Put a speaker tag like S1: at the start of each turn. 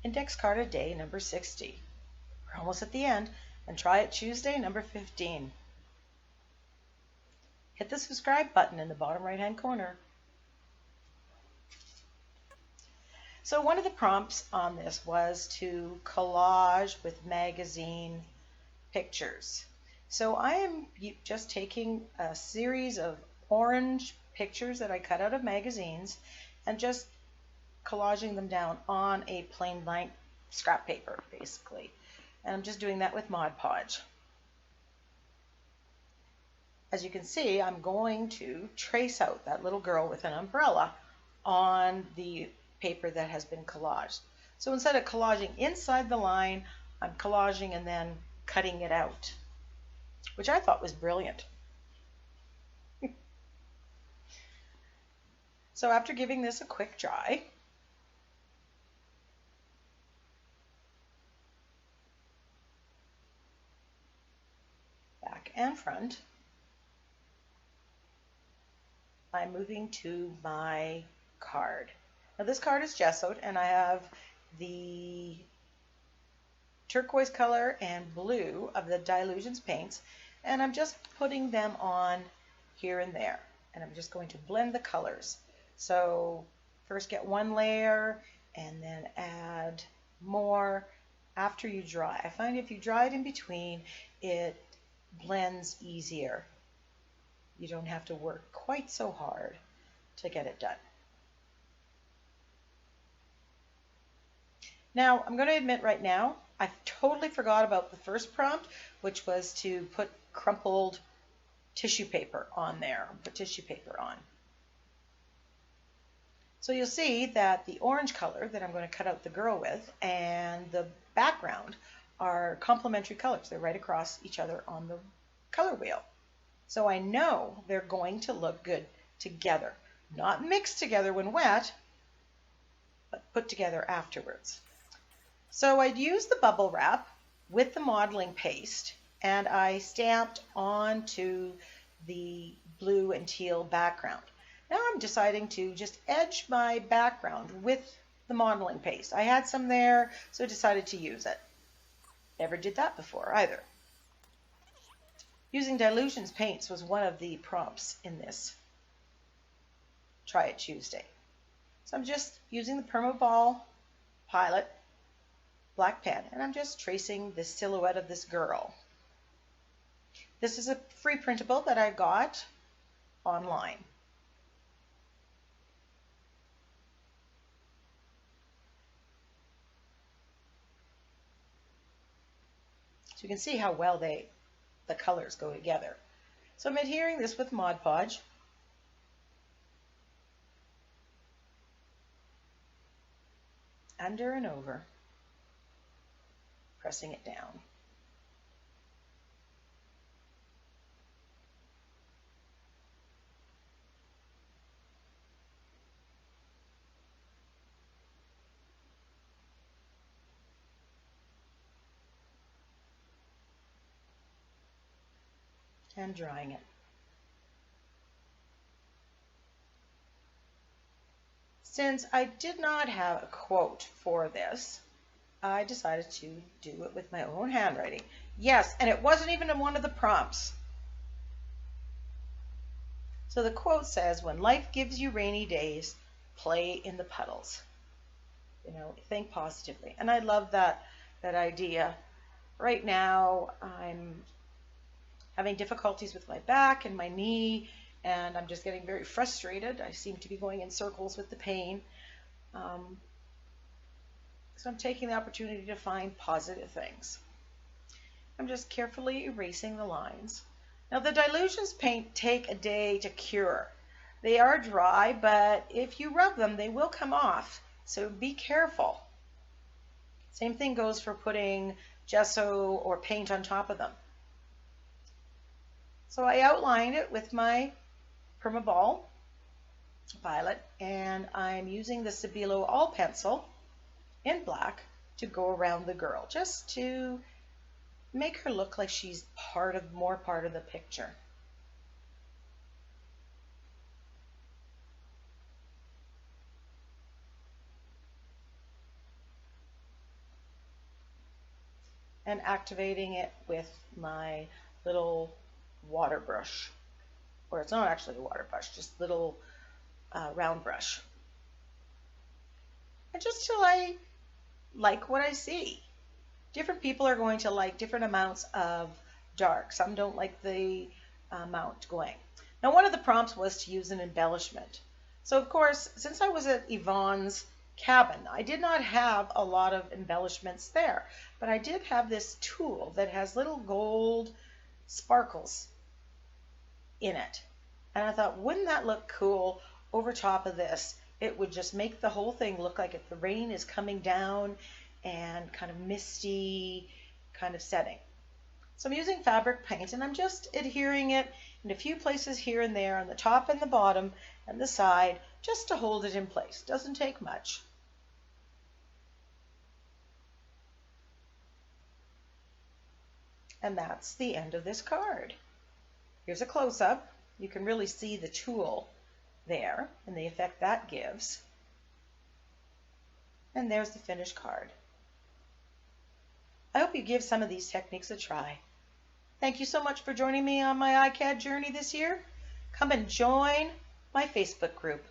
S1: Index card of day number 60. We're almost at the end, and try it Tuesday number 15. Hit the subscribe button in the bottom right hand corner. So one of the prompts on this was to collage with magazine pictures. So I am just taking a series of orange pictures that I cut out of magazines and just collaging them down on a plain blank scrap paper, basically. And I'm just doing that with Mod Podge. As you can see, I'm going to trace out that little girl with an umbrella on the paper that has been collaged. So instead of collaging inside the line, I'm collaging and then cutting it out, which I thought was brilliant. So after giving this a quick dry, back and front, I'm moving to my card. Now this card is gessoed, and I have the turquoise color and blue of the Dilutions paints, and I'm just putting them on here and there, and I'm just going to blend the colors. So first get one layer and then add more after you dry. I find if you dry it in between, it blends easier. You don't have to work quite so hard to get it done. Now, I'm going to admit right now, I totally forgot about the first prompt, which was to put crumpled tissue paper on there, put tissue paper on. So you'll see that the orange color that I'm going to cut out the girl with and the background are complementary colors. They're right across each other on the color wheel. So I know they're going to look good together. Not mixed together when wet, but put together afterwards. So I'd used the bubble wrap with the modeling paste, and I stamped onto the blue and teal background. Now I'm deciding to just edge my background with the modeling paste. I had some there, so I decided to use it. Never did that before either. Using Dilutions paints was one of the prompts in this Try It Tuesday. So I'm just using the Permaball Pilot black pen, and I'm just tracing the silhouette of this girl. This is a free printable that I got online. So you can see how well the colors go together. So I'm adhering this with Mod Podge. Under and over, pressing it down. And drying it. Since I did not have a quote for this, I decided to do it with my own handwriting. Yes, and it wasn't even in one of the prompts. So the quote says, "When life gives you rainy days, play in the puddles." You know, think positively. And I love that idea. Right now, I'm having difficulties with my back and my knee, and I'm just getting very frustrated. I seem to be going in circles with the pain. So I'm taking the opportunity to find positive things. I'm just carefully erasing the lines. Now the Dilutions paint take a day to cure. They are dry, but if you rub them, they will come off. So be careful. Same thing goes for putting gesso or paint on top of them. So I outlined it with my Permaball Violet, and I'm using the Stabilo All Pencil in black to go around the girl, just to make her look like she's more part of the picture. and activating it with my little water brush. Or it's not actually a water brush, just little round brush. And just till I like what I see. Different people are going to like different amounts of dark. Some don't like the amount going. Now, one of the prompts was to use an embellishment. So, of course, since I was at Yvonne's cabin, I did not have a lot of embellishments there, but I did have this tool that has little gold sparkles in it. And I thought, wouldn't that look cool over top of this? It would just make the whole thing look like the rain is coming down and kind of misty kind of setting. So I'm using fabric paint and I'm just adhering it in a few places here and there on the top and the bottom and the side just to hold it in place. Doesn't take much. And that's the end of this card. Here's a close-up. You can really see the tool there and the effect that gives. And there's the finished card. I hope you give some of these techniques a try. Thank you so much for joining me on my Icad journey this year. Come and join my Facebook group.